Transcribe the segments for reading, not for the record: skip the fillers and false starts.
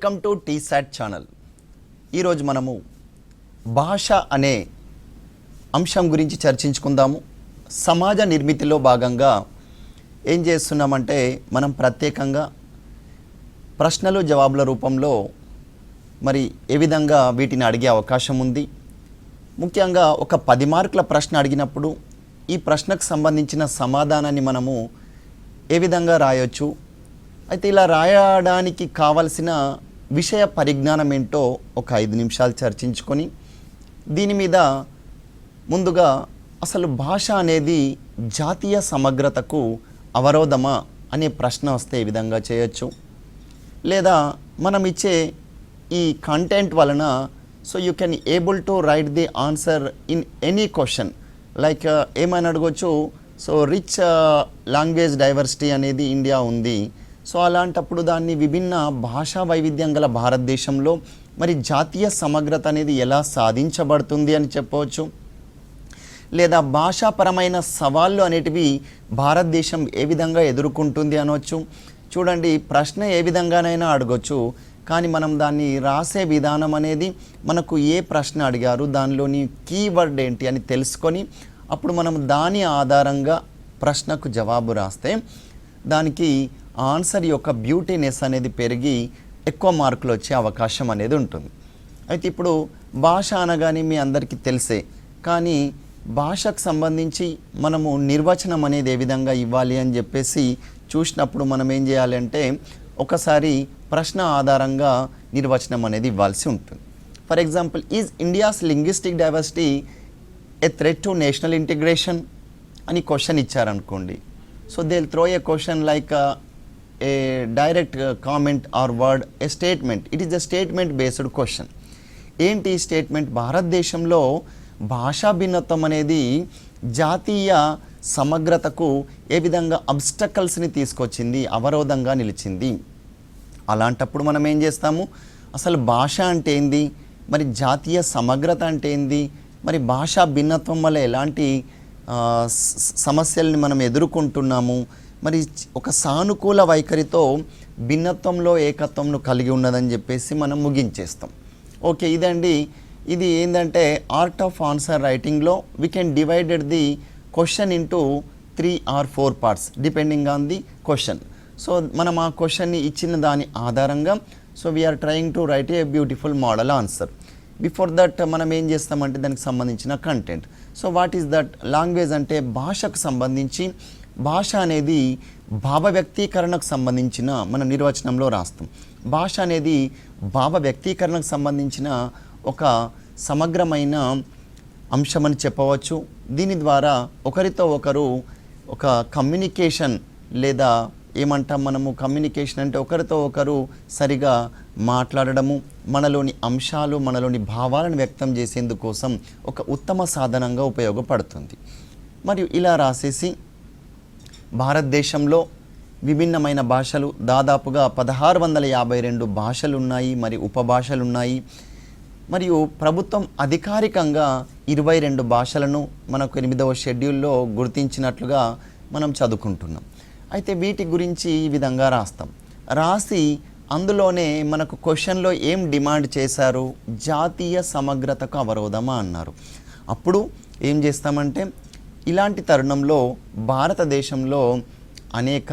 Welcome to T-SAT channel. ఈరోజు మనము భాష అనే అంశం గురించి చర్చించుకుందాము. సమాజ నిర్మితిలో భాగంగా ఏం చేస్తున్నామంటే మనం ప్రత్యేకంగా ప్రశ్నలు జవాబుల రూపంలో మరి ఏ విధంగా వీటిని అడిగే అవకాశం ఉంది. ముఖ్యంగా ఒక 10 మార్కుల ప్రశ్న అడిగినప్పుడు ఈ ప్రశ్నకు సంబంధించిన సమాధానాన్ని మనము ఏ విధంగా రాయొచ్చు, అయితే ఇలా రాయడానికి కావలసిన విషయ పరిజ్ఞానం ఏంటో ఒక 5 నిమిషాలు చర్చించుకొని దీని మీద ముందుగా అసలు భాష అనేది జాతీయ సమగ్రతకు అవరోధమా అనే ప్రశ్న వస్తే ఏ విధంగా చేయొచ్చు, లేదా మనం ఇచ్చే ఈ కంటెంట్ వలన so you can able to right the answer in any question like ఏమైనా అడగొచ్చు. సో రిచ్ లాంగ్వేజ్ డైవర్సిటీ అనేది ఇండియా ఉంది. సో అలాంటప్పుడు దాన్ని విభిన్న భాషా వైవిధ్యం గల భారతదేశంలో మరి జాతీయ సమగ్రత అనేది ఎలా సాధించబడుతుంది అని చెప్పవచ్చు, లేదా భాషాపరమైన సవాళ్ళు అనేటివి భారతదేశం ఏ విధంగా ఎదుర్కొంటుంది అనవచ్చు. చూడండి, ప్రశ్న ఏ విధంగానైనా అడగొచ్చు, కానీ మనం దాన్ని రాసే విధానం అనేది మనకు ఏ ప్రశ్న అడిగారు, దానిలోని కీవర్డ్ ఏంటి అని తెలుసుకొని అప్పుడు మనం దాని ఆధారంగా ప్రశ్నకు జవాబు రాస్తే దానికి ఆన్సర్ యొక్క బ్యూటీనెస్ అనేది పెరిగి ఎక్కువ మార్కులు వచ్చే అవకాశం అనేది ఉంటుంది. అయితే ఇప్పుడు భాష అనగానే మీ అందరికీ తెలిసే, కానీ భాషకు సంబంధించి మనము నిర్వచనం అనేది ఏ విధంగా ఇవ్వాలి అని చెప్పేసి చూసినప్పుడు మనం ఏం చేయాలంటే ఒకసారి ప్రశ్న ఆధారంగా నిర్వచనం అనేది ఇవ్వాల్సి ఉంటుంది. For example, is India's linguistic diversity a threat to national integration అని క్వశ్చన్ ఇచ్చారనుకోండి. So they will throw a question like a direct comment or word a statement. It is a statement based question. ఏంటి ఈ statement? భారతదేశంలో భాషా భిన్నత్వం అనేది జాతీయ సమగ్రతకు ఏ విధంగా అబ్స్టకల్స్ని తీసుకొచ్చింది, అవరోధంగా నిలిచింది. అలాంటప్పుడు మనం ఏం చేస్తాము, అసలు భాష అంటే ఏంది, మరి జాతీయ సమగ్రత అంటే ఏంది, మరి భాషా భిన్నత్వం వల్ల ఎలాంటి సమస్యల్ని మనం ఎదుర్కొంటున్నాము, మరి ఒక సానుకూల వైఖరితో భిన్నత్వంలో ఏకత్వంను కలిగి ఉన్నదని చెప్పేసి మనం ముగించేస్తాం. ఓకే, ఇదండి. ఇది ఏంటంటే ఆర్ట్ ఆఫ్ ఆన్సర్ రైటింగ్లో we can divided the question into 3 or 4 parts depending on the question. So మనం ఆ క్వశ్చన్ని ఇచ్చిన దాని ఆధారంగా so we are trying to write a beautiful model answer. Before that మనం ఏం చేస్తామంటే దానికి సంబంధించిన content. So what is that? Language అంటే భాషకు సంబంధించి, భాష అనేది భావ వ్యక్తీకరణకు సంబంధించిన మన నిర్వచనంలో రాస్తాం. భాష అనేది భావ వ్యక్తీకరణకు సంబంధించిన ఒక సమగ్రమైన అంశమని చెప్పవచ్చు. దీని ద్వారా ఒకరితో ఒకరు ఒక కమ్యూనికేషన్, లేదా ఏమంటాం మనము కమ్యూనికేషన్ అంటే ఒకరితో ఒకరు సరిగా మాట్లాడడము, మనలోని అంశాలు, మనలోని భావాలను వ్యక్తం చేసేందుకోసం ఒక ఉత్తమ సాధనంగా ఉపయోగపడుతుంది. మరియు ఇలా రాసేసి భారతదేశంలో విభిన్నమైన భాషలు దాదాపుగా 1652 భాషలు ఉన్నాయి, మరి ఉపభాషలు ఉన్నాయి. మరియు ప్రభుత్వం అధికారికంగా 22 భాషలను మనకు 8వ షెడ్యూల్లో గుర్తించినట్లుగా మనం చదువుకుంటున్నాం. అయితే వీటి గురించి ఈ విధంగా రాసి అందులోనే మనకు క్వశ్చన్లో ఏం డిమాండ్ చేశారు, జాతీయ సమగ్రతకు అవరోధమా అన్నారు. అప్పుడు ఏం చేస్తామంటే ఇలాంటి తరుణంలో భారతదేశంలో అనేక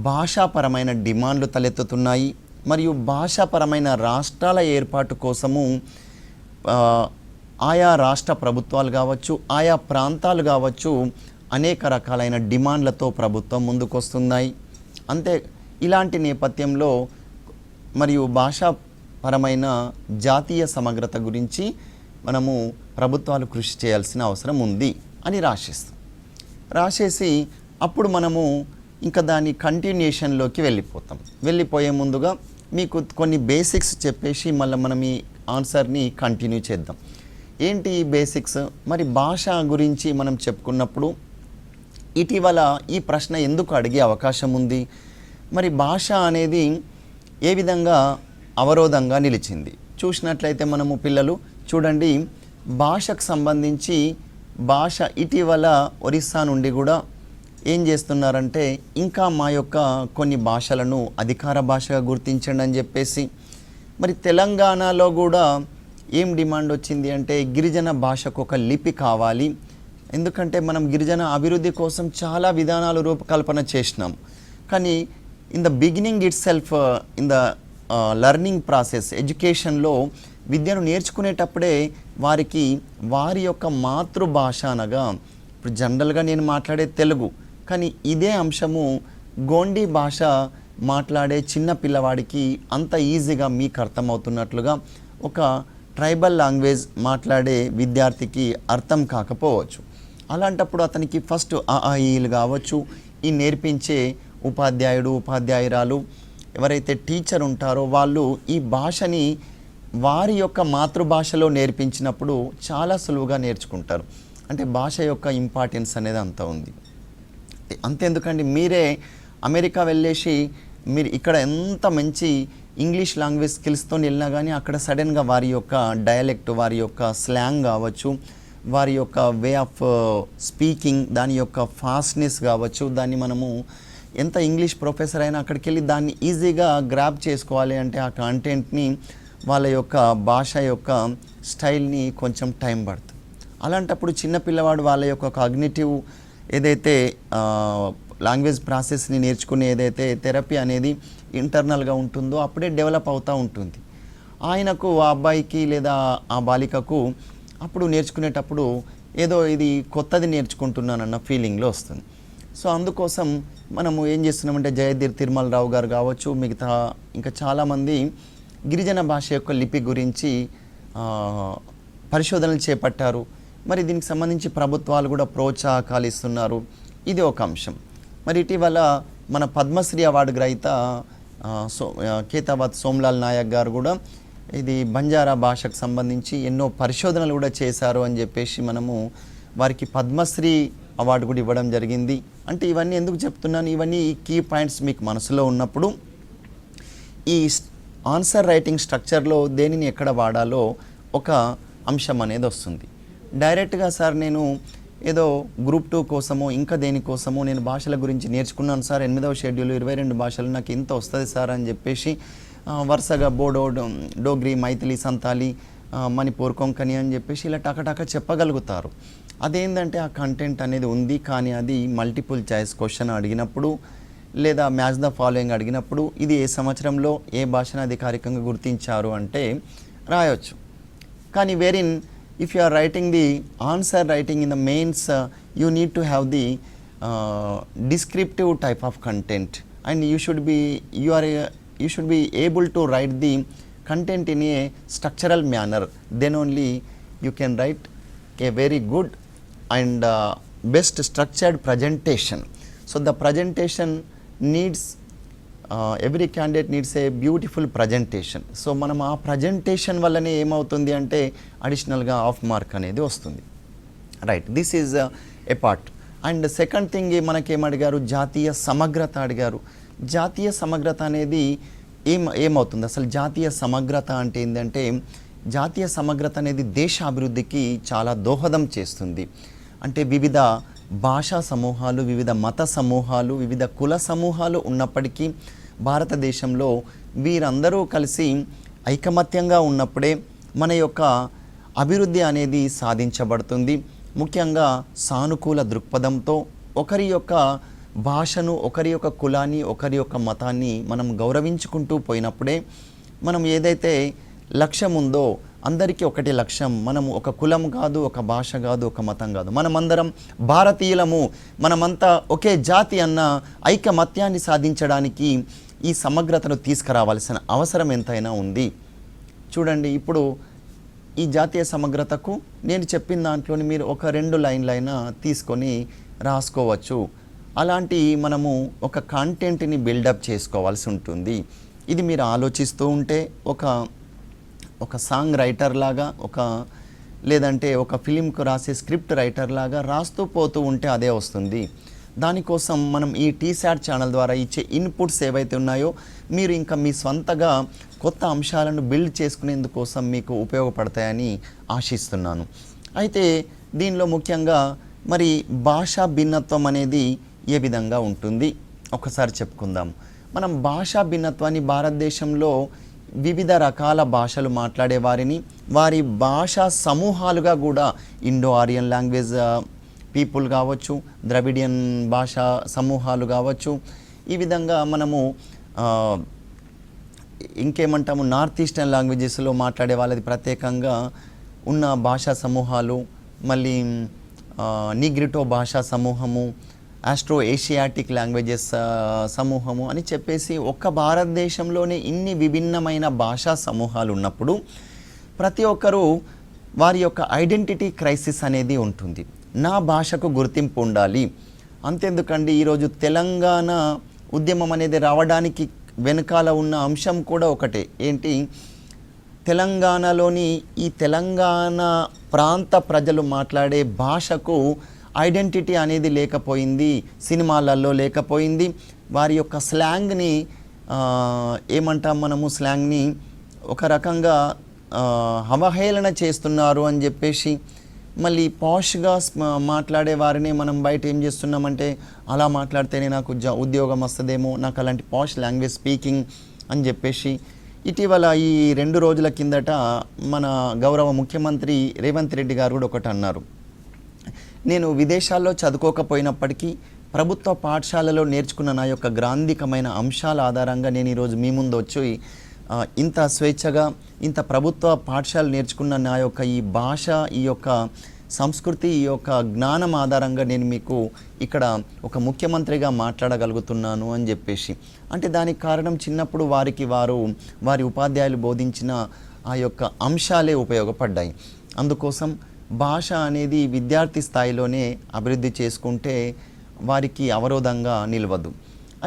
భాషాపరమైన డిమాండ్లు తలెత్తుతున్నాయి. మరియు భాషాపరమైన రాష్ట్రాల ఏర్పాటు కోసము ఆయా రాష్ట్ర ప్రభుత్వాలు కావచ్చు, ఆయా ప్రాంతాలు కావచ్చు, అనేక రకాలైన డిమాండ్లతో ప్రభుత్వం ముందుకొస్తున్నాయి. అంతే ఇలాంటి నేపథ్యంలో మరియు భాషాపరమైన జాతీయ సమగ్రత గురించి మనము ప్రభుత్వాలు కృషి చేయాల్సిన అవసరం ఉంది అని రాసేసి అప్పుడు మనము ఇంకా దాని కంటిన్యూషన్లోకి వెళ్ళిపోయే ముందుగా మీకు కొన్ని బేసిక్స్ చెప్పేసి మళ్ళీ మనం ఈ ఆన్సర్ని కంటిన్యూ చేద్దాం. ఏంటి ఈ బేసిక్స్? మరి భాష గురించి మనం చెప్పుకున్నప్పుడు ఇటీవల ఈ ప్రశ్న ఎందుకు అడిగే అవకాశం ఉంది, మరి భాష అనేది ఏ విధంగా అవరోధంగా నిలిచింది చూసినట్లయితే మనము పిల్లలు చూడండి, భాషకు సంబంధించి భాష ఇటీవల ఒరిస్సా నుండి కూడా ఏం చేస్తున్నారంటే ఇంకా మా యొక్క కొన్ని భాషలను అధికార భాషగా గుర్తించండి అని చెప్పేసి, మరి తెలంగాణలో కూడా ఏం డిమాండ్ వచ్చింది అంటే గిరిజన భాషకు ఒక లిపి కావాలి. ఎందుకంటే మనం గిరిజన అభివృద్ధి కోసం చాలా విధానాలు రూపకల్పన చేసినాం. కానీ in the beginning it self in the learning process ఎడ్యుకేషన్లో విద్యను నేర్చుకునేటప్పుడే వారికి వారి యొక్క మాతృభాష అనగా ఇప్పుడు జనరల్గా నేను మాట్లాడే తెలుగు, కానీ ఇదే అంశము గోండీ భాష మాట్లాడే చిన్న పిల్లవాడికి అంత ఈజీగా మీకు అర్థమవుతున్నట్లుగా ఒక ట్రైబల్ లాంగ్వేజ్ మాట్లాడే విద్యార్థికి అర్థం కాకపోవచ్చు. అలాంటప్పుడు అతనికి ఫస్ట్ ఆఈలు కావచ్చు, ఈ నేర్పించే ఉపాధ్యాయుడు ఉపాధ్యాయురాలు ఎవరైతే టీచర్ ఉంటారో వాళ్ళు ఈ భాషని వారి యొక్క మాతృభాషలో నేర్పించినప్పుడు చాలా సులువుగా నేర్చుకుంటారు. అంటే భాష యొక్క ఇంపార్టెన్స్ అనేది అంత ఉంది. అంతేందుకండి, మీరే అమెరికా వెళ్ళేసి మీరు ఇక్కడ ఎంత మంచి ఇంగ్లీష్ లాంగ్వేజ్ స్కిల్స్తో వెళ్ళినా కానీ అక్కడ సడన్గా వారి యొక్క డయలెక్ట్, వారి యొక్క స్లాంగ్ కావచ్చు, వారి యొక్క వే ఆఫ్ స్పీకింగ్, దాని యొక్క ఫాస్ట్నెస్ కావచ్చు, దాన్ని మనము ఎంత ఇంగ్లీష్ ప్రొఫెసర్ అయినా అక్కడికి వెళ్ళి దాన్ని ఈజీగా గ్రాప్ చేసుకోవాలి అంటే ఆ కంటెంట్ని వాళ్ళ యొక్క భాష యొక్క స్టైల్ని కొంచెం టైం పడుతుంది. అలాంటప్పుడు చిన్నపిల్లవాడు వాళ్ళ యొక్క కాగ్నిటివ్ ఏదైతే లాంగ్వేజ్ ప్రాసెస్ని నేర్చుకునే ఏదైతే థెరపీ అనేది ఇంటర్నల్గా ఉంటుందో అప్పుడే డెవలప్ అవుతూ ఉంటుంది. ఆయనకు ఆ అబ్బాయికి లేదా ఆ బాలికకు అప్పుడు నేర్చుకునేటప్పుడు ఏదో ఇది కొత్తది నేర్చుకుంటున్నానన్న ఫీలింగ్లో వస్తుంది. సో అందుకోసం మనము ఏం చేస్తున్నామంటే జయధీర్ తిరుమలరావు గారు కావచ్చు, మిగతా ఇంకా చాలామంది గిరిజన భాష యొక్క లిపి గురించి పరిశోధనలు చేపట్టారు. మరి దీనికి సంబంధించి ప్రభుత్వాలు కూడా ప్రోత్సాహకాలు ఇస్తున్నారు. ఇది ఒక అంశం. మరి ఇటీవల మన పద్మశ్రీ అవార్డు గ్రహీత కేతాబాద్ సోమ్లాల్ నాయక్ గారు కూడా ఇది బంజారా భాషకు సంబంధించి ఎన్నో పరిశోధనలు కూడా చేశారు అని చెప్పేసి మనము వారికి పద్మశ్రీ అవార్డు కూడా ఇవ్వడం జరిగింది. అంటే ఇవన్నీ ఎందుకు చెప్తున్నాను, ఇవన్నీ కీ పాయింట్స్ మీకు మనసులో ఉన్నప్పుడు ఈ ఆన్సర్ రైటింగ్ స్ట్రక్చర్లో దేనిని ఎక్కడ వాడాలో ఒక అంశం అనేది వస్తుంది. డైరెక్ట్గా సార్ నేను ఏదో గ్రూప్ 2 కోసమో ఇంకా దేనికోసమో నేను భాషల గురించి నేర్చుకున్నాను సార్, 8వ షెడ్యూల్ 22 భాషలు నాకు ఇంత వస్తుంది సార్ అని చెప్పేసి వరుసగా బోడో, డోగ్రీ, మైథిలి, సంతాలి, మణిపూర్, కొంకణి అని చెప్పేసి ఇలా టకటక చెప్పగలుగుతారు. అదేంటంటే ఆ కంటెంట్ అనేది ఉంది, కానీ అది మల్టిపుల్ చాయిస్ క్వశ్చన్ అడిగినప్పుడు లేదా మ్యాచ్ ద ఫాలోయింగ్ అడిగినప్పుడు ఇది ఏ సంవత్సరంలో ఏ భాషను అధికారికంగా గుర్తించారు అంటే రాయొచ్చు. కానీ wherein if you are writing the answer writing in the mains, you need to have the descriptive type of content, and you should be able to write the content in a structural manner. Then only you can write a very good and best structured presentation. So the presentation needs every candidate needs a beautiful presentation. So మనం ఆ presentation వల్లనే ఏమవుతుంది అంటే అడిషనల్గా half mark అనేది వస్తుంది. Right, this is a part. And second thing మనకేమడిగారు, జాతీయ సమగ్రత అడిగారు. జాతీయ సమగ్రత అనేది ఏమవుతుంది అసలు? జాతీయ సమగ్రత అంటే ఏంటంటే జాతీయ సమగ్రత అనేది దేశ అభివృద్ధికి చాలా దోహదం చేస్తుంది. అంటే వివిధ భాషా సమూహాలు, వివిధ మత సమూహాలు, వివిధ కుల సమూహాలు ఉన్నప్పటికీ భారతదేశంలో వీరందరూ కలిసి ఐకమత్యంగా ఉన్నప్పుడే మన యొక్క అభివృద్ధి అనేది సాధించబడుతుంది. ముఖ్యంగా సానుకూల దృక్పథంతో ఒకరి యొక్క భాషను, ఒకరి యొక్క కులాన్ని, ఒకరి యొక్క మతాన్ని మనం గౌరవించుకుంటూ పోయినప్పుడే మనం ఏదైతే లక్ష్యం ఉందో అందరికీ ఒకటి లక్ష్యం, మనము ఒక కులం కాదు, ఒక భాష కాదు, ఒక మతం కాదు, మనమందరం భారతీయులము, మనమంతా ఒకే జాతి అన్న ఐకమత్యాన్ని సాధించడానికి ఈ సమగ్రతను తీసుకురావాల్సిన అవసరం ఎంతైనా ఉంది. చూడండి, ఇప్పుడు ఈ జాతీయ సమగ్రతకు నేను చెప్పిన దాంట్లోని మీరు ఒక 2 లైన్లైనా తీసుకొని రాసుకోవచ్చు. అలాంటి మనము ఒక కంటెంట్ని బిల్డప్ చేసుకోవాల్సి ఉంటుంది. ఇది మీరు ఆలోచిస్తూ ఉంటే ఒక సాంగ్ రైటర్ లాగా, లేదంటే ఒక ఫిలింకు రాసే స్క్రిప్ట్ రైటర్ లాగా రాస్తూ పోతూ ఉంటే అదే వస్తుంది. దానికోసం మనం ఈ టీశాట్ ఛానల్ ద్వారా ఇచ్చే ఇన్పుట్స్ ఏవైతే ఉన్నాయో మీరు ఇంకా మీ స్వంతగా కొత్త అంశాలను బిల్డ్ చేసుకునేందుకోసం మీకు ఉపయోగపడతాయని ఆశిస్తున్నాను. అయితే దీనిలో ముఖ్యంగా మరి భాషా భిన్నత్వం అనేది ఏ విధంగా ఉంటుంది ఒకసారి చెప్పుకుందాం. మనం భాషా భిన్నత్వాన్ని భారతదేశంలో వివిధ రకాల భాషలు మాట్లాడే వారిని వారి భాషా సమూహాలుగా కూడా ఇండో ఆరియన్ లాంగ్వేజ్ పీపుల్ కావచ్చు, ద్రవిడియన్ భాషా సమూహాలు కావచ్చు, ఈ విధంగా మనము ఇంకేమంటాము నార్త్ ఈస్టర్న్ లాంగ్వేజెస్లో మాట్లాడే వాళ్ళది ప్రత్యేకంగా ఉన్న భాషా సమూహాలు, మళ్ళీ నిగ్రిటో భాషా సమూహము, ఆస్ట్రో ఏషియాటిక్ లాంగ్వేజెస్ సమూహము అని చెప్పేసి ఒక్క భారతదేశంలోనే ఇన్ని విభిన్నమైన భాషా సమూహాలు ఉన్నప్పుడు ప్రతి ఒక్కరూ వారి యొక్క ఐడెంటిటీ క్రైసిస్ అనేది ఉంటుంది. నా భాషకు గుర్తింపు ఉండాలి. అంతెందుకండి, ఈరోజు తెలంగాణ ఉద్యమం అనేది రావడానికి వెనకాల ఉన్న అంశం కూడా ఒకటే. ఏంటి? తెలంగాణలోని ఈ తెలంగాణ ప్రాంత ప్రజలు మాట్లాడే భాషకు ఐడెంటిటీ అనేది లేకపోయింది, సినిమాలలో లేకపోయింది. వారి యొక్క స్లాంగ్ని ఏమంటాం మనము, స్లాంగ్ని ఒక రకంగా అవహేళన చేస్తున్నారు అని చెప్పేసి మళ్ళీ పాష్గా మాట్లాడే వారిని మనం బయట ఏం చేస్తున్నామంటే అలా మాట్లాడితేనే నాకు ఉద్యోగం వస్తుందేమో, నాకు అలాంటి పాష్ లాంగ్వేజ్ స్పీకింగ్ అని చెప్పేసి ఇటీవల ఈ 2 రోజుల కిందట మన గౌరవ ముఖ్యమంత్రి రేవంత్ రెడ్డి గారు కూడా ఒకటి అన్నారు. నేను విదేశాల్లో చదువుకోకపోయినప్పటికీ ప్రభుత్వ పాఠశాలలో నేర్చుకున్న నా యొక్క గ్రాంధికమైన అంశాల ఆధారంగా నేను ఈరోజు మీ ముందు వచ్చి ఇంత స్వేచ్ఛగా ఇంత ప్రభుత్వ పాఠశాలలు నేర్చుకున్న నా యొక్క ఈ భాష, ఈ యొక్క సంస్కృతి, ఈ యొక్క జ్ఞానం ఆధారంగా నేను మీకు ఇక్కడ ఒక ముఖ్యమంత్రిగా మాట్లాడగలుగుతున్నాను అని చెప్పేసి. అంటే దానికి కారణం చిన్నప్పుడు వారి ఉపాధ్యాయులు బోధించిన ఆ యొక్క అంశాలే ఉపయోగపడ్డాయి. అందుకోసం భాష అనేది విద్యార్థి స్థాయిలోనే అభివృద్ధి చేసుకుంటే వారికి అవరోధంగా నిలవదు.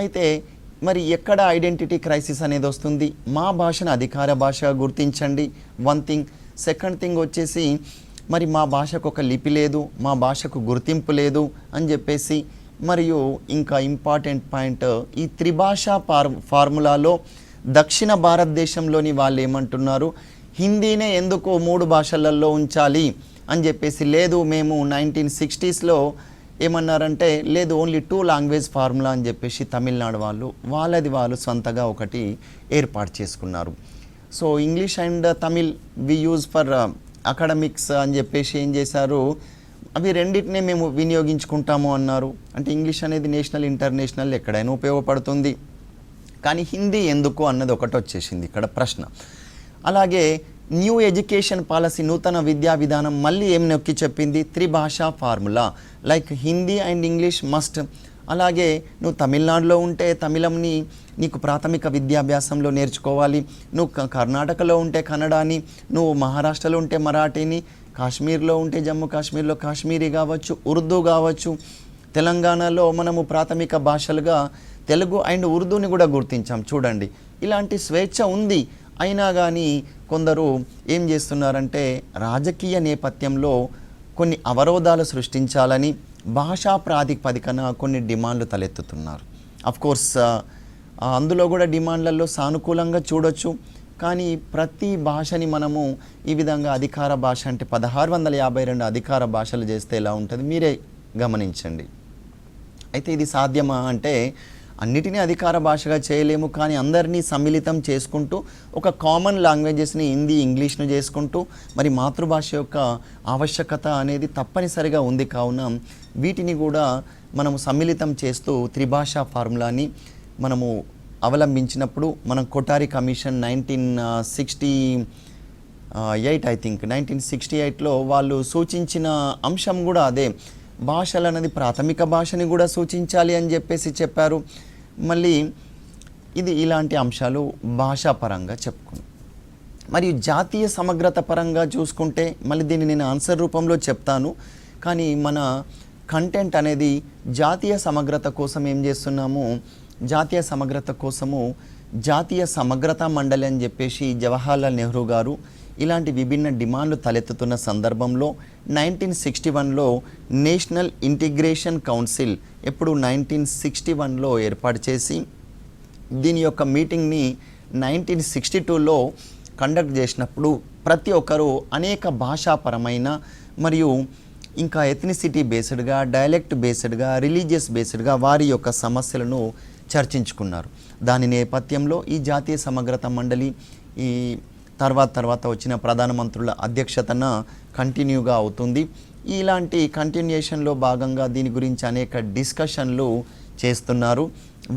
అయితే మరి ఎక్కడ ఐడెంటిటీ క్రైసిస్ అనేది వస్తుంది? మా భాషను అధికార భాషగా గుర్తించండి, వన్ థింగ్. సెకండ్ థింగ్ వచ్చేసి మరి మా భాషకు ఒక లిపి లేదు, మా భాషకు గుర్తింపు లేదు అని చెప్పేసి, మరియు ఇంకా ఇంపార్టెంట్ పాయింట్, ఈ త్రిభాషా ఫార్ములాలో దక్షిణ భారతదేశంలోని వాళ్ళు ఏమంటున్నారు, హిందీనే ఎందుకు 3 భాషలలో ఉంచాలి అని చెప్పేసి. లేదు, మేము 1960sలో ఏమన్నారంటే లేదు, ఓన్లీ 2 లాంగ్వేజ్ ఫార్ములా అని చెప్పేసి తమిళనాడు వాళ్ళు సొంతగా ఒకటి ఏర్పాటు చేసుకున్నారు. So English and Tamil we use for academics అని చెప్పేసి ఏం చేశారు, అవి రెండింటినే మేము వినియోగించుకుంటాము అన్నారు. అంటే ఇంగ్లీష్ అనేది నేషనల్ ఇంటర్నేషనల్ ఎక్కడైనా ఉపయోగపడుతుంది, కానీ హిందీ ఎందుకు అన్నది ఒకటి వచ్చేసింది ఇక్కడ ప్రశ్న. అలాగే న్యూ ఎడ్యుకేషన్ పాలసీ, నూతన విద్యా విధానం మళ్ళీ ఏం నొక్కి చెప్పింది, త్రిభాషా formula, like Hindi and English must. అలాగే నువ్వు తమిళనాడులో ఉంటే తమిళంని నీకు ప్రాథమిక విద్యాభ్యాసంలో నేర్చుకోవాలి, నువ్వు కర్ణాటకలో ఉంటే కన్నడాని, నువ్వు మహారాష్ట్రలో ఉంటే మరాఠీని, కాశ్మీర్లో ఉంటే జమ్మూ కాశ్మీర్లో కాశ్మీరీ కావచ్చు, ఉర్దూ కావచ్చు. తెలంగాణలో మనము ప్రాథమిక భాషలుగా తెలుగు అండ్ ఉర్దూని కూడా గుర్తించాం. చూడండి, ఇలాంటి స్వేచ్ఛ ఉంది. అయినా కానీ కొందరు ఏం చేస్తున్నారంటే రాజకీయ నేపథ్యంలో కొన్ని అవరోధాలు సృష్టించాలని భాషా ప్రాతిపదికన కొన్ని డిమాండ్లు తలెత్తుతున్నారు. అఫ్కోర్స్ అందులో కూడా డిమాండ్లలో సానుకూలంగా చూడొచ్చు, కానీ ప్రతి భాషని మనము ఈ విధంగా అధికార భాష అంటే 1652 అధికార భాషలు చేస్తే ఎలా ఉంటుంది మీరే గమనించండి. అయితే ఇది సాధ్యమా అంటే అన్నిటినీ అధికార భాషగా చేయలేము, కానీ అందరినీ సమ్మిళితం చేసుకుంటూ ఒక కామన్ లాంగ్వేజెస్ని హిందీ, ఇంగ్లీష్ను చేసుకుంటూ మరి మాతృభాష యొక్క ఆవశ్యకత అనేది తప్పనిసరిగా ఉంది. కావున వీటిని కూడా మనము సమ్మిళితం చేస్తూ త్రిభాషా ఫార్ములాని మనము అవలంబించినప్పుడు మనం కొఠారి కమిషన్ 1968లో వాళ్ళు సూచించిన అంశం కూడా అదే. భాషలు అనేది ప్రాథమిక భాషని కూడా సూచించాలి అని చెప్పేసి చెప్పారు. మళ్ళీ ఇది ఇలాంటి అంశాలు భాషాపరంగా చెప్పుకున్నాం. మరియు జాతీయ సమగ్రత పరంగా చూసుకుంటే మళ్ళీ దీన్ని నేను ఆన్సర్ రూపంలో చెప్తాను, కానీ మన కంటెంట్ అనేది జాతీయ సమగ్రత కోసం ఏం చేస్తున్నాము, జాతీయ సమగ్రత కోసము జాతీయ సమగ్రత మండలి అని చెప్పేసి జవహర్లాల్ నెహ్రూ గారు ఇలాంటి విభిన్న డిమాండ్లు తలెత్తుతున్న సందర్భంలో 1961లో నేషనల్ ఇంటిగ్రేషన్ కౌన్సిల్ 1961లో ఏర్పాటు చేసి దీని యొక్క మీటింగ్ని 1962లో కండక్ట్ చేసినప్పుడు ప్రతి ఒక్కరూ అనేక భాషాపరమైన మరియు ఇంకా ఎథ్నిసిటీ బేస్డ్గా, డైలెక్ట్ బేస్డ్గా, రిలీజియస్ బేస్డ్గా వారి యొక్క సమస్యలను చర్చించుకున్నారు. దాని నేపథ్యంలో ఈ జాతీయ సమగ్రత మండలి ఈ తర్వాత వచ్చిన ప్రధానమంత్రుల అధ్యక్షతన కంటిన్యూగా అవుతుంది. ఇలాంటి కంటిన్యూషన్లో భాగంగా దీని గురించి అనేక డిస్కషన్లు చేస్తున్నారు.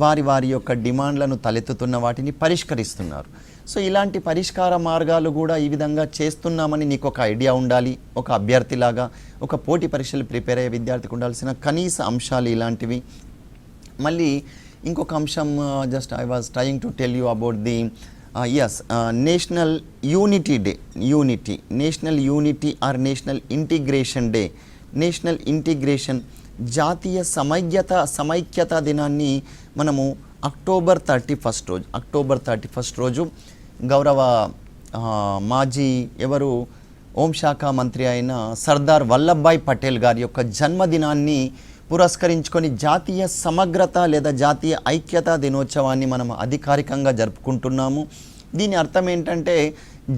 వారి యొక్క డిమాండ్లను తలెత్తుతున్న వాటిని పరిష్కరిస్తున్నారు. సో ఇలాంటి పరిష్కార మార్గాలు కూడా ఈ విధంగా చేస్తున్నామని నీకు ఒక ఐడియా ఉండాలి. ఒక అభ్యర్థిలాగా, ఒక పోటీ పరీక్షలు ప్రిపేర్ అయ్యే విద్యార్థికి ఉండాల్సిన కనీస అంశాలు ఇలాంటివి. మళ్ళీ ఇంకొక అంశం, just I was trying to tell you about the national unity day. National unity or national integration day. National integration జాతీయ సమైక్యత దినాన్ని మనము అక్టోబర్ 31 రోజు గౌరవ మాజీ హోంశాఖ మంత్రి అయిన సర్దార్ వల్లభాయ్ పటేల్ గారి యొక్క జన్మదినాన్ని పురస్కరించుకొని జాతీయ సమగ్రత లేదా జాతీయ ఐక్యతా దినోత్సవాన్ని మనం అధికారికంగా జరుపుకుంటున్నాము. దీని అర్థం ఏంటంటే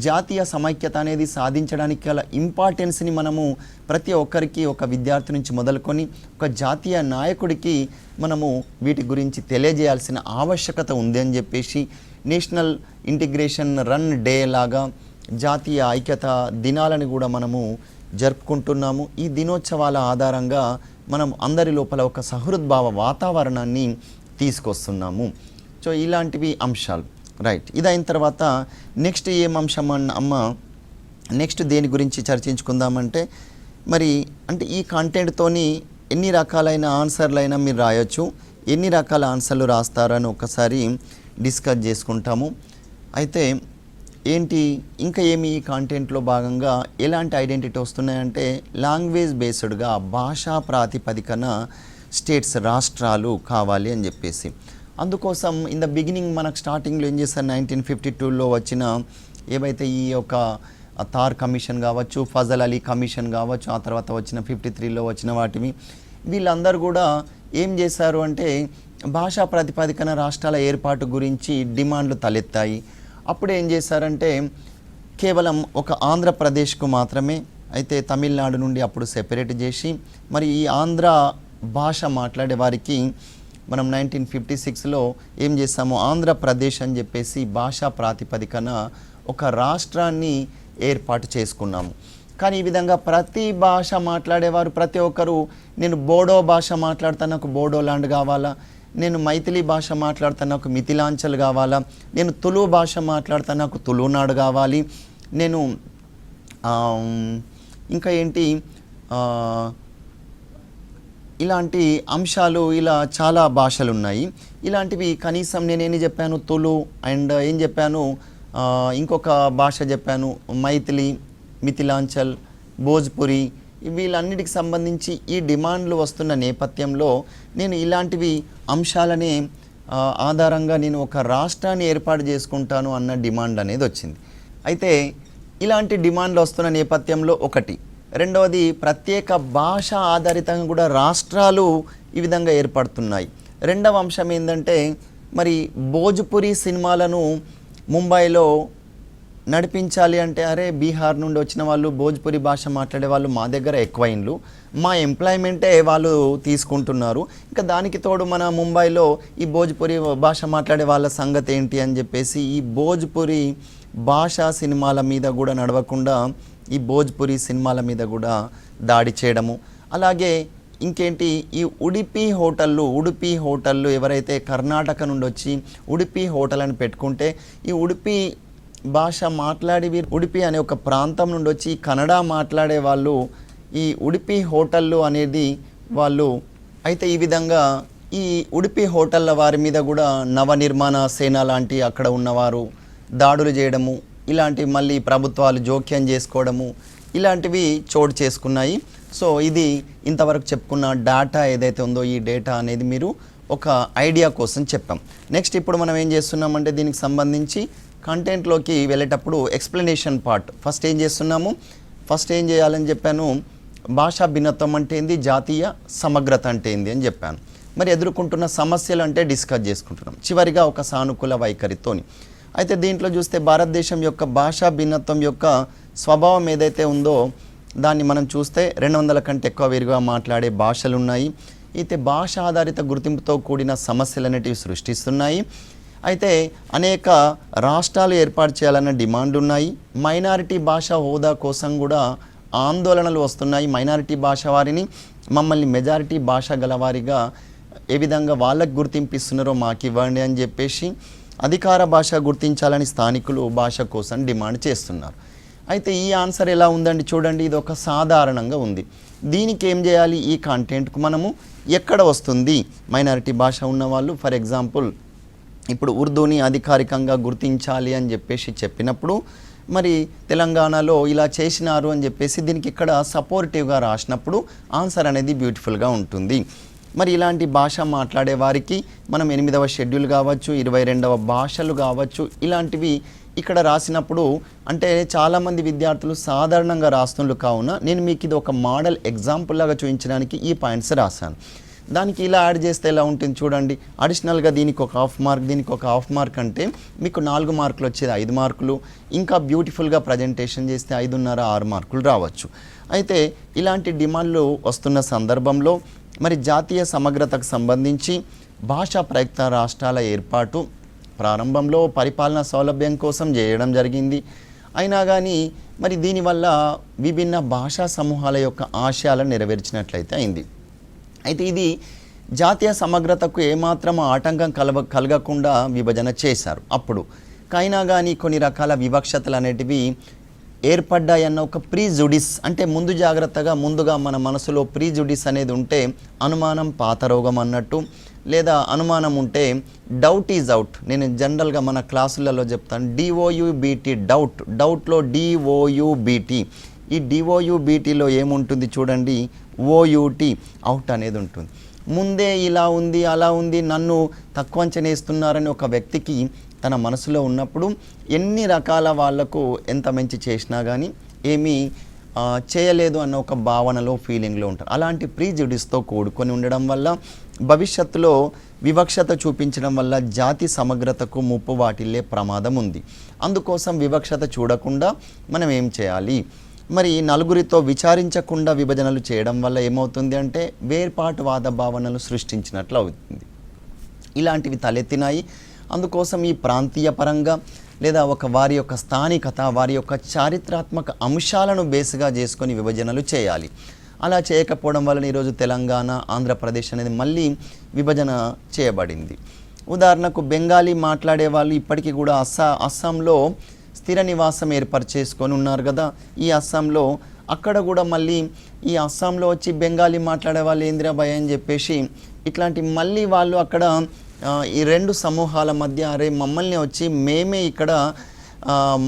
జాతీయ సమైక్యత అనేది సాధించడానికి గల ఇంపార్టెన్స్ని మనము ప్రతి ఒక్కరికి, ఒక విద్యార్థి నుంచి మొదలుకొని ఒక జాతీయ నాయకుడికి మనము వీటి గురించి తెలియజేయాల్సిన ఆవశ్యకత ఉంది అని చెప్పేసి నేషనల్ ఇంటిగ్రేషన్ రన్ డే లాగా జాతీయ ఐక్యత దినాలని కూడా మనము జరుపుకుంటున్నాము. ఈ దినోత్సవాల ఆధారంగా మనం అందరి లోపల ఒక సహృద్భావ వాతావరణాన్ని తీసుకొస్తున్నాము. సో ఇలాంటివి అంశాలు, రైట్. ఇదైన తర్వాత నెక్స్ట్ ఏం అంశం అమ్మ, నెక్స్ట్ దేని గురించి చర్చించుకుందామంటే, మరి అంటే ఈ కంటెంట్తోని ఎన్ని రకాలైన ఆన్సర్లైనా మీరు రాయొచ్చు. ఎన్ని రకాల ఆన్సర్లు రాస్తారని ఒకసారి డిస్కస్ చేసుకుంటాము. అయితే ఏంటి ఇంకా ఏమి ఈ కాంటెంట్లో భాగంగా ఎలాంటి ఐడెంటిటీ వస్తున్నాయంటే, లాంగ్వేజ్ బేస్డ్గా భాషా ప్రాతిపదికన స్టేట్స్, రాష్ట్రాలు కావాలి అని చెప్పేసి. అందుకోసం ఇన్ ద బిగినింగ్ మనకు స్టార్టింగ్లో ఏం చేశారు, 1952లో వచ్చిన ఏవైతే ఈ యొక్క తార్ కమిషన్ కావచ్చు, ఫజల్ అలీ కమిషన్ కావచ్చు, ఆ తర్వాత వచ్చిన 53లో వచ్చిన వాటివి, వీళ్ళందరూ కూడా ఏం చేశారు అంటే భాషా ప్రాతిపదికన రాష్ట్రాల ఏర్పాటు గురించి డిమాండ్లు తలెత్తాయి. అప్పుడు ఏం చేశారంటే కేవలం ఒక ఆంధ్రప్రదేశ్కు మాత్రమే, అయితే తమిళనాడు నుండి అప్పుడు సెపరేట్ చేసి, మరి ఈ ఆంధ్ర భాష మాట్లాడే వారికి మనం 1956లో ఏం చేసాము, ఆంధ్రప్రదేశ్ అని చెప్పేసి భాషా ప్రాతిపదికన ఒక రాష్ట్రాన్ని ఏర్పాటు చేసుకున్నాము. కానీ ఈ విధంగా ప్రతి భాష మాట్లాడేవారు ప్రతి ఒక్కరు, నేను బోడో భాష మాట్లాడతాను, నాకు బోడోలాండ్ కావాలా, నేను మైథిలి భాష మాట్లాడతాను, నాకు మిథిలాంచల్ కావాలా, నేను తులు భాష మాట్లాడతాను, నాకు తులునాడు కావాలి, నేను ఇంకా ఏంటి ఇలాంటి అంశాలు, ఇలా చాలా భాషలు ఉన్నాయి. ఇలాంటివి కనీసం నేనేం చెప్పాను, తులు అండ్ ఏం చెప్పాను, ఇంకొక భాష చెప్పాను, మైథిలి, మిథిలాంచల్, భోజ్పురి, వీళ్ళన్నిటికి సంబంధించి ఈ డిమాండ్లు వస్తున్న నేపథ్యంలో నేను ఇలాంటివి అంశాలనే ఆధారంగా నేను ఒక రాష్ట్రాన్ని ఏర్పాటు చేసుకుంటాను అన్న డిమాండ్ అనేది వచ్చింది. అయితే ఇలాంటి డిమాండ్లు వస్తున్న నేపథ్యంలో ఒకటి, రెండవది ప్రత్యేక భాష ఆధారితంగా కూడా రాష్ట్రాలు ఈ విధంగా ఏర్పడుతున్నాయి. రెండవ అంశం ఏంటంటే, మరి భోజ్పురి సినిమాలను ముంబైలో నడిపించాలి అంటే, అరే బీహార్ నుండి వచ్చిన వాళ్ళు భోజ్పురి భాష మాట్లాడే వాళ్ళు మా దగ్గర ఎక్కువైండ్లు, మా ఎంప్లాయ్మెంటే వాళ్ళు తీసుకుంటున్నారు, ఇంకా దానికి తోడు మన ముంబైలో ఈ భోజ్పురి భాష మాట్లాడే వాళ్ళ సంగతి ఏంటి అని చెప్పేసి ఈ భోజ్పురి భాషా సినిమాల మీద కూడా నడవకుండా ఈ భోజ్పురి సినిమాల మీద కూడా దాడి చేయడము. అలాగే ఇంకేంటి, ఈ ఉడిపి హోటళ్ళు ఎవరైతే కర్ణాటక నుండి వచ్చి ఉడిపి హోటల్ అని పెట్టుకుంటే, ఈ ఉడిపి భాష మాట్లాడి ఉడిపి అనే ఒక ప్రాంతం నుండి వచ్చి కన్నడ మాట్లాడే వాళ్ళు ఈ ఉడిపి హోటళ్ళు అనేది వాళ్ళు, అయితే ఈ విధంగా ఈ ఉడిపి హోటళ్ళ వారి మీద కూడా నవనిర్మాణ సేన లాంటి అక్కడ ఉన్నవారు దాడులు చేయడము, ఇలాంటి మళ్ళీ ప్రభుత్వాలు జోక్యం చేసుకోవడము, ఇలాంటివి చోటు చేసుకున్నాయి. సో ఇది ఇంతవరకు చెప్పుకున్న డేటా ఏదైతే ఉందో ఈ డేటా అనేది మీరు ఒక ఐడియా కోసం చెప్పాం. నెక్స్ట్ ఇప్పుడు మనం ఏం చేస్తున్నామంటే దీనికి సంబంధించి కంటెంట్లోకి వెళ్ళేటప్పుడు ఎక్స్ప్లెనేషన్ పార్ట్ ఫస్ట్ ఏం చేస్తున్నాము, ఫస్ట్ ఏం చేయాలని చెప్పాను, భాషా భిన్నత్వం అంటే ఏంది, జాతీయ సమగ్రత అంటే ఏంది అని చెప్పాను. మరి ఎదుర్కొంటున్న సమస్యలు అంటే డిస్కస్ చేసుకుంటున్నాం. చివరిగా ఒక సానుకూల వైఖరితోని. అయితే దీంట్లో చూస్తే భారతదేశం యొక్క భాషా భిన్నత్వం యొక్క స్వభావం ఏదైతే ఉందో దాన్ని మనం చూస్తే 200 కంటే ఎక్కువ వేరుగా మాట్లాడే భాషలు ఉన్నాయి. అయితే భాష ఆధారిత గుర్తింపుతో కూడిన సమస్యలు అనేటివి సృష్టిస్తున్నాయి. అయితే అనేక రాష్ట్రాలు ఏర్పాటు చేయాలన్న డిమాండ్లు ఉన్నాయి. మైనారిటీ భాష హోదా కోసం కూడా ఆందోళనలు వస్తున్నాయి. మైనారిటీ భాష వారిని మమ్మల్ని మెజారిటీ భాష గలవారిగా ఏ విధంగా వాళ్ళకు గుర్తింపిస్తున్నారో మాకు ఇవ్వండి అని చెప్పేసి అధికార భాష గుర్తించాలని స్థానికులు భాష కోసం డిమాండ్ చేస్తున్నారు. అయితే ఈ ఆన్సర్ ఎలా ఉందండి చూడండి, ఇది ఒక సాధారణంగా ఉంది. దీనికి ఏం చేయాలి? ఈ కంటెంట్కు మనము ఎక్కడ వస్తుంది మైనారిటీ భాష ఉన్నవాళ్ళు? ఫర్ ఎగ్జాంపుల్ ఇప్పుడు ఉర్దూని అధికారికంగా గుర్తించాలి అని చెప్పేసి చెప్పినప్పుడు మరి తెలంగాణలో ఇలా చేసినారు అని చెప్పేసి దీనికి ఇక్కడ సపోర్టివ్గా రాసినప్పుడు ఆన్సర్ అనేది బ్యూటిఫుల్గా ఉంటుంది. మరి ఇలాంటి భాష మాట్లాడే వారికి మనం 8వ షెడ్యూల్ కావచ్చు, 22వ భాషలు కావచ్చు, ఇలాంటివి ఇక్కడ రాసినప్పుడు అంటే చాలామంది విద్యార్థులు సాధారణంగా రాస్తున్నారు. కావున నేను మీకు ఇది ఒక మోడల్ ఎగ్జాంపుల్ లాగా చూపించడానికి ఈ పాయింట్స్ రాశాను. దానికి ఇలా యాడ్ చేస్తే ఎలా ఉంటుంది చూడండి. అడిషనల్గా దీనికి ఒక హాఫ్ మార్క్, దీనికి ఒక హాఫ్ మార్క్ అంటే మీకు 4 మార్కులు వచ్చేది 5 మార్కులు. ఇంకా బ్యూటిఫుల్గా ప్రజెంటేషన్ చేస్తే 5.5, 6 మార్కులు రావచ్చు. అయితే ఇలాంటి డిమాండ్లు వస్తున్న సందర్భంలో మరి జాతీయ సమగ్రతకు సంబంధించి భాషా ప్రయుక్త రాష్ట్రాల ఏర్పాటు ప్రారంభంలో పరిపాలనా సౌలభ్యం కోసం చేయడం జరిగింది. అయినా కానీ మరి దీనివల్ల విభిన్న భాషా సమూహాల యొక్క ఆశయాలను నెరవేర్చినట్లయితే అయింది. అయితే ఇది జాతీయ సమగ్రతకు ఏమాత్రం ఆటంకం కలగకుండా విభజన చేశారు అప్పుడు. అయినా కానీ కొన్ని రకాల వివక్షతలు అనేటివి ఏర్పడ్డాయన్న ఒక ప్రీజుడిస్ అంటే ముందు జాగ్రత్తగా ముందుగా మన మనసులో ప్రీజుడిస్ అనేది ఉంటే అనుమానం పాత రోగం అన్నట్టు, లేదా అనుమానం ఉంటే డౌట్ ఈజ్ అవుట్. నేను జనరల్గా మన క్లాసులలో చెప్తాను డిఓయుబిటి డౌట్, డౌట్లో డిఓయుబిటి. ఈ డిఓయుబిటిలో ఏముంటుంది చూడండి, ఓయూటి అవుట్ అనేది ఉంటుంది. ముందే ఇలా ఉంది అలా ఉంది నన్ను తక్కువ అంచనా వేస్తున్నారని ఒక వ్యక్తికి తన మనసులో ఉన్నప్పుడు ఎన్ని రకాల వాళ్లకు ఎంత మంచి చేసినా కానీ ఏమీ చేయలేదు అన్న ఒక భావనలో ఫీలింగ్లో ఉంటారు. అలాంటి ప్రీజుడిస్తో కూడుకొని ఉండడం వల్ల భవిష్యత్తులో వివక్షత చూపించడం వల్ల జాతి సమగ్రతకు ముప్పు వాటిల్లే ప్రమాదం ఉంది. అందుకోసం వివక్షత చూడకుండా మనం ఏం చేయాలి? మరి నలుగురితో విచారించకుండా విభజనలు చేయడం వల్ల ఏమవుతుంది అంటే వేర్పాటువాద భావనలు సృష్టించినట్లు అవుతుంది. ఇలాంటివి తలెత్తినాయి. అందుకోసం ఈ ప్రాంతీయ పరంగా లేదా ఒక వారి యొక్క స్థానికత, వారి యొక్క చారిత్రాత్మక అంశాలను బేస్గా చేసుకొని విభజనలు చేయాలి. అలా చేయకపోవడం వలన ఈరోజు తెలంగాణ, ఆంధ్రప్రదేశ్ అనేది మళ్ళీ విభజన చేయబడింది. ఉదాహరణకు బెంగాలీ మాట్లాడే వాళ్ళు ఇప్పటికీ కూడా అస్సాంలో స్థిర నివాసం ఏర్పరచేసుకొని ఉన్నారు కదా. ఈ అస్సాంలో అక్కడ కూడా మళ్ళీ ఈ అస్సాంలో వచ్చి బెంగాలీ మాట్లాడే వాళ్ళు ఏందిరా భయ అని చెప్పేసి ఇట్లాంటి మళ్ళీ వాళ్ళు అక్కడ ఈ రెండు సమూహాల మధ్య అరే మమ్మల్ని వచ్చి మేమే ఇక్కడ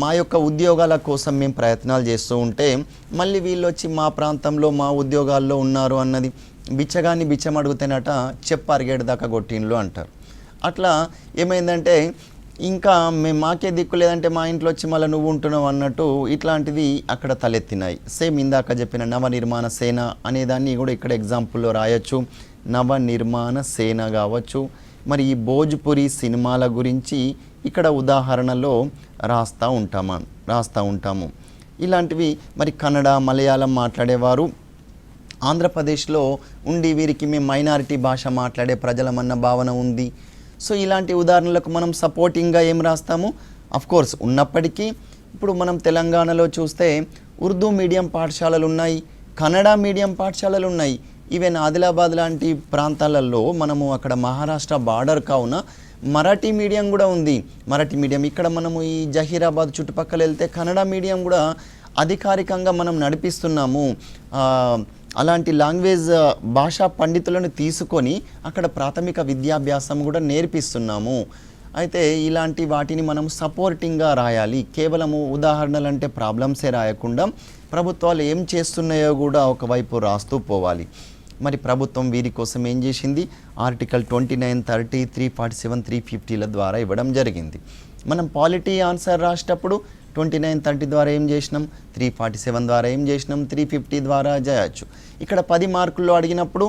మా యొక్క ఉద్యోగాల కోసం మేము ప్రయత్నాలు చేస్తూ ఉంటే మళ్ళీ వీళ్ళు వచ్చి మా ప్రాంతంలో మా ఉద్యోగాల్లో ఉన్నారు అన్నది బిచ్చగాన్ని బిచ్చం అడుగుతేనట చెప్పు అరిగేడు దాకా కొట్టిండ్లు అంటారు. అట్లా ఏమైందంటే ఇంకా మాకే దిక్కు లేదంటే మా ఇంట్లో వచ్చి మళ్ళీ నువ్వు ఉంటున్నావు అన్నట్టు ఇట్లాంటివి అక్కడ తలెత్తినాయి. సేమ్ ఇందాక చెప్పిన నవనిర్మాణ సేన అనేదాన్ని కూడా ఇక్కడ ఎగ్జాంపుల్లో రాయొచ్చు. నవనిర్మాణ సేన కావచ్చు. మరి ఈ భోజ్పురి సినిమాల గురించి ఇక్కడ ఉదాహరణలో రాస్తూ ఉంటాము. ఇలాంటివి మరి కన్నడ, మలయాళం మాట్లాడేవారు ఆంధ్రప్రదేశ్లో ఉండి వీరికి మేము మైనారిటీ భాష మాట్లాడే ప్రజలమన్న భావన ఉంది. సో ఇలాంటి ఉదాహరణలకు మనం సపోర్టింగ్గా ఏం రాస్తాము? అఫ్కోర్స్ ఉన్నప్పటికీ ఇప్పుడు మనం తెలంగాణలో చూస్తే ఉర్దూ మీడియం పాఠశాలలు ఉన్నాయి, కన్నడ మీడియం పాఠశాలలు ఉన్నాయి. ఈవెన్ ఆదిలాబాద్ లాంటి ప్రాంతాలలో మనము అక్కడ మహారాష్ట్ర బార్డర్ కావున మరాఠీ మీడియం కూడా ఉంది. మరాఠీ మీడియం ఇక్కడ మనము ఈ జహీరాబాద్ చుట్టుపక్కల వెళ్తే కన్నడ మీడియం కూడా అధికారికంగా మనం నడిపిస్తున్నాము. అలాంటి లాంగ్వేజ్ భాషా పండితులను తీసుకొని అక్కడ ప్రాథమిక విద్యాభ్యాసం కూడా నేర్పిస్తున్నాము. అయితే ఇలాంటి వాటిని మనం సపోర్టింగ్గా రాయాలి. కేవలము ఉదాహరణలు అంటే ప్రాబ్లమ్సే రాయకుండా ప్రభుత్వాలు ఏం చేస్తున్నాయో కూడా ఒకవైపు రాస్తూ పోవాలి. మరి ప్రభుత్వం వీరి కోసం ఏం చేసింది? ఆర్టికల్ 29, 30, 347, 350ల ద్వారా ఇవ్వడం జరిగింది. మనం పాలిటీ ఆన్సర్ రాసేటప్పుడు 29, 30 ద్వారా ఏం చేసినాం, 347 ద్వారా ఏం చేసినాం, 350 ద్వారా చేయొచ్చు. ఇక్కడ 10 మార్కుల్లో అడిగినప్పుడు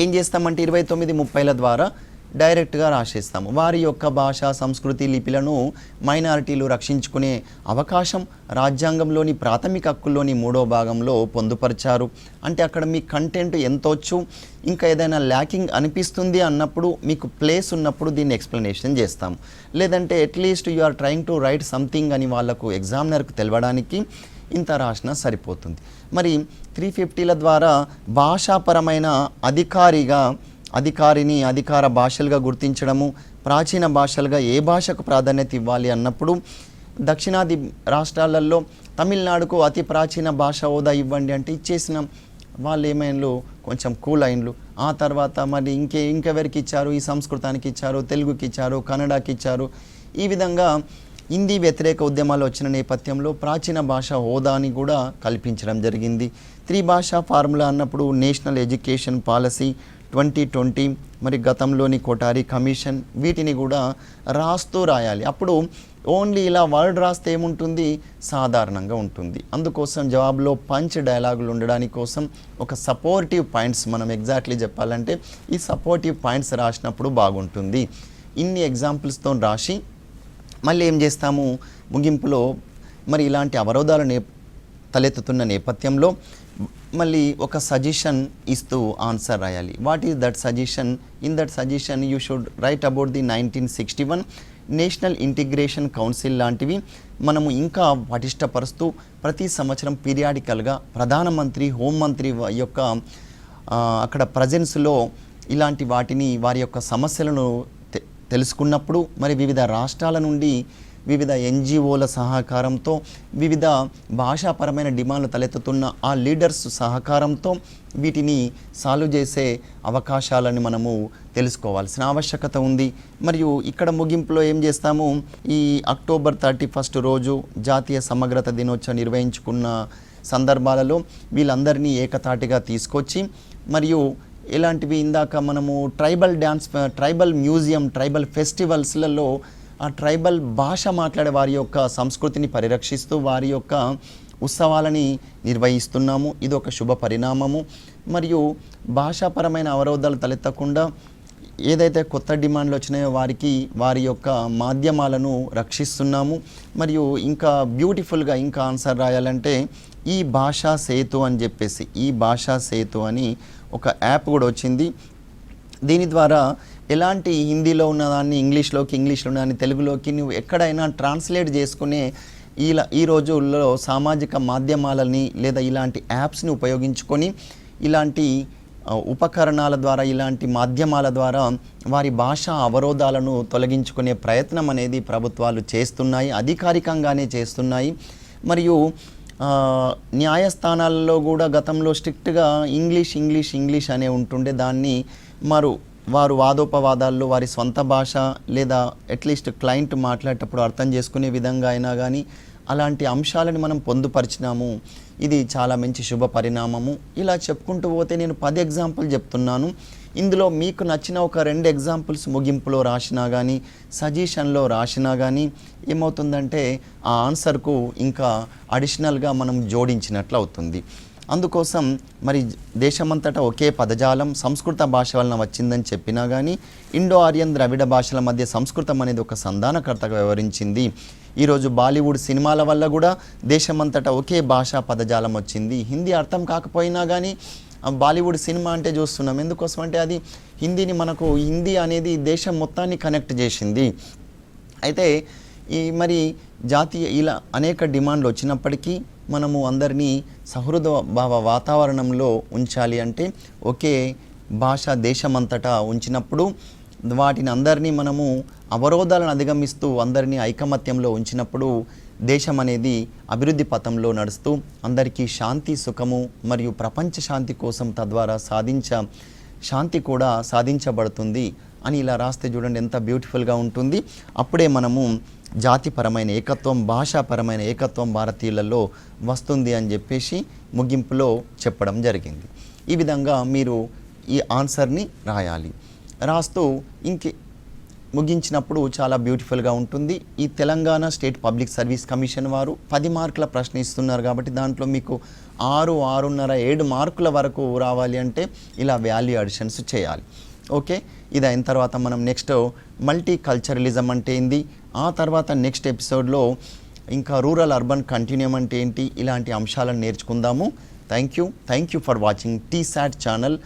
ఏం చేస్తామంటే 29, 30ల ద్వారా డైరెక్ట్గా రాసేస్తాము. వారి యొక్క భాష, సంస్కృతి, లిపిలను మైనారిటీలు రక్షించుకునే అవకాశం రాజ్యాంగంలోని ప్రాథమిక హక్కుల్లోని 3వ భాగంలో పొందుపరిచారు. అంటే అక్కడ మీ కంటెంట్ ఎంతొచ్చు, ఇంకా ఏదైనా ల్యాకింగ్ అనిపిస్తుంది అన్నప్పుడు, మీకు ప్లేస్ ఉన్నప్పుడు దీన్ని ఎక్స్ప్లెనేషన్ చేస్తాము. లేదంటే at least you are trying to write something అని వాళ్ళకు ఎగ్జామినర్కు తెలవడానికి ఇంత రాసినా సరిపోతుంది. మరి 350ల ద్వారా భాషాపరమైన అధికారిని అధికార భాషలుగా గుర్తించడము, ప్రాచీన భాషలుగా ఏ భాషకు ప్రాధాన్యత ఇవ్వాలి అన్నప్పుడు దక్షిణాది రాష్ట్రాలలో తమిళనాడుకు అతి ప్రాచీన భాష హోదా ఇవ్వండి అంటే ఇచ్చేసినాం. వాళ్ళు ఏమైనా కొంచెం కూల్ అయిన్లు. ఆ తర్వాత మరి ఇంకెవరికి ఇచ్చారు? ఈ సంస్కృతానికి ఇచ్చారు, తెలుగుకి ఇచ్చారు, కన్నడకి ఇచ్చారు. ఈ విధంగా హిందీ వ్యతిరేక ఉద్యమాలు వచ్చిన నేపథ్యంలో ప్రాచీన భాష హోదాని కూడా కల్పించడం జరిగింది. త్రిభాషా ఫార్ములా అన్నప్పుడు నేషనల్ ఎడ్యుకేషన్ పాలసీ 2020, మరి గతంలోని కోటారి కమిషన్, వీటిని కూడా రాస్తూ రాయాలి. అప్పుడు ఓన్లీ ఇలా వర్డ్ రాస్తే ఏముంటుంది, సాధారణంగా ఉంటుంది. అందుకోసం జవాబులో పంచ్ డైలాగులు ఉండడానికి కోసం ఒక సపోర్టివ్ పాయింట్స్, మనం ఎగ్జాక్ట్లీ చెప్పాలంటే ఈ సపోర్టివ్ పాయింట్స్ రాసినప్పుడు బాగుంటుంది. ఇన్ని ఎగ్జాంపుల్స్తో రాసి మళ్ళీ ఏం చేస్తాము, ముగింపులో మరి ఇలాంటి అవరోధాలు తలెత్తుతున్న నేపథ్యంలో మళ్ళీ ఒక సజెషన్ ఇస్తూ ఆన్సర్ రాయాలి. What is that suggestion? In that suggestion you should write about the 1961 national integration council లాంటివి మనము ఇంకా పటిష్టపరుస్తూ ప్రతి సంవత్సరం పీరియాడికల్గా ప్రధానమంత్రి, హోంమంత్రి యొక్క అక్కడ ప్రజెన్స్లో ఇలాంటి వాటిని, వారి యొక్క సమస్యలను తెలుసుకున్నప్పుడు మరి వివిధ రాష్ట్రాల నుండి వివిధ ఎన్జిఓల సహకారంతో, వివిధ భాషాపరమైన డిమాండ్లు తలెత్తుతున్న ఆ లీడర్స్ సహకారంతో వీటిని సాల్వ్ చేసే అవకాశాలను మనము తెలుసుకోవాల్సిన ఆవశ్యకత ఉంది. మరియు ఇక్కడ ముగింపులో ఏం చేస్తాము, ఈ అక్టోబర్ 31 రోజు జాతీయ సమగ్రత దినోత్సవం నిర్వహించుకున్న సందర్భాలలో వీళ్ళందరినీ ఏకతాటిగా తీసుకొచ్చి, మరియు ఇలాంటివి ఇందాక మనము tribal dance, tribal museum, tribal ఫెస్టివల్స్లలో ఆ ట్రైబల్ భాష మాట్లాడే వారి యొక్క సంస్కృతిని పరిరక్షిస్తూ వారి యొక్క ఉత్సవాలని నిర్వహిస్తున్నాము. ఇది ఒక శుభ పరిణామము. మరియు భాషాపరమైన అవరోధాలు తలెత్తకుండా ఏదైతే కొత్త డిమాండ్లు వచ్చినాయో వారి యొక్క మాధ్యమాలను రక్షిస్తున్నాము. మరియు ఇంకా బ్యూటిఫుల్గా ఇంకా ఆన్సర్ రాయాలంటే ఈ భాషా సేతు అని చెప్పేసి, ఈ భాషా సేతు అని ఒక యాప్ కూడా వచ్చింది. దీని ద్వారా ఎలాంటి హిందీలో ఉన్నదాన్ని ఇంగ్లీష్లో ఉన్నదాన్ని తెలుగులోకి నువ్వు ఎక్కడైనా ట్రాన్స్లేట్ చేసుకునే ఈ రోజుల్లో సామాజిక మాధ్యమాలని లేదా ఇలాంటి యాప్స్ని ఉపయోగించుకొని ఇలాంటి ఉపకరణాల ద్వారా, ఇలాంటి మాధ్యమాల ద్వారా వారి భాషా అవరోధాలను తొలగించుకునే ప్రయత్నం అనేది ప్రభుత్వాలు చేస్తున్నాయి, అధికారికంగానే చేస్తున్నాయి. మరియు న్యాయస్థానాల్లో కూడా గతంలో స్ట్రిక్ట్గా ఇంగ్లీష్ అనే ఉంటుండే. దాన్ని వారు వాదోపవాదాల్లో వారి సొంత భాష లేదా అట్లీస్ట్ క్లయింట్ మాట్లాడేటప్పుడు అర్థం చేసుకునే విధంగా అయినా కానీ అలాంటి అంశాలను మనం పొందుపరిచినాము. ఇది చాలా మంచి శుభ పరిణామము. ఇలా చెప్పుకుంటూ పోతే నేను 10 ఎగ్జాంపుల్ చెప్తున్నాను. ఇందులో మీకు నచ్చిన ఒక 2 ఎగ్జాంపుల్స్ ముగింపులో రాసినా కానీ, సజెషన్లో రాసినా కానీ ఏమవుతుందంటే ఆ ఆన్సర్కు ఇంకా అడిషనల్గా మనం జోడించినట్లు అవుతుంది. అందుకోసం మరి దేశమంతటా ఒకే పదజాలం సంస్కృత భాష వలన వచ్చిందని చెప్పినా కానీ ఇండో ఆర్యన్ ద్రవిడ భాషల మధ్య సంస్కృతం అనేది ఒక సంధానకర్తగా వ్యవహరించింది. ఈరోజు బాలీవుడ్ సినిమాల వల్ల కూడా దేశమంతటా ఒకే భాషా పదజాలం వచ్చింది. హిందీ అర్థం కాకపోయినా కానీ బాలీవుడ్ సినిమా అంటే చూస్తున్నాం. ఎందుకోసం అంటే అది హిందీ అనేది దేశం మొత్తాన్ని కనెక్ట్ చేసింది. అయితే మరి జాతీయ ఇలా అనేక డిమాండ్లు వచ్చినప్పటికీ మనము అందరినీ సహృద భావ వాతావరణంలో ఉంచాలి అంటే ఒకే భాష దేశమంతటా ఉంచినప్పుడు వాటిని అందరినీ మనము అవరోధాలను అధిగమిస్తూ అందరినీ ఐకమత్యంలో ఉంచినప్పుడు దేశం అనేది అభివృద్ధి పథంలో నడుస్తూ అందరికీ శాంతి, సుఖము మరియు ప్రపంచ శాంతి కోసం తద్వారా శాంతి కూడా సాధించబడుతుంది అని ఇలా రాస్తే చూడండి ఎంత బ్యూటిఫుల్గా ఉంటుంది. అప్పుడే మనము జాతిపరమైన ఏకత్వం, భాషాపరమైన ఏకత్వం భారతీయులలో వస్తుంది అని చెప్పేసి ముగింపులో చెప్పడం జరిగింది. ఈ విధంగా మీరు ఈ ఆన్సర్ని రాయాలి. రాస్తూ ముగించినప్పుడు చాలా బ్యూటిఫుల్గా ఉంటుంది. ఈ Telangana state public service commission వారు 10 మార్కుల ప్రశ్న ఇస్తున్నారు కాబట్టి దాంట్లో మీకు 6, 6.5, 7 మార్కుల వరకు రావాలి అంటే ఇలా వాల్యూ అడిషన్స్ చేయాలి. ఓకే, ఇది అయిన తర్వాత మనం నెక్స్ట్ మల్టీ కల్చరలిజం అంటే ఏంది, ఆ తర్వాత నెక్స్ట్ ఎపిసోడ్లో ఇంకా రూరల్ అర్బన్ కంటిన్యూమ్ అంటే ఏంటి, ఇలాంటి అంశాలను నేర్చుకుందాము. Thank you for watching T-SAT channel.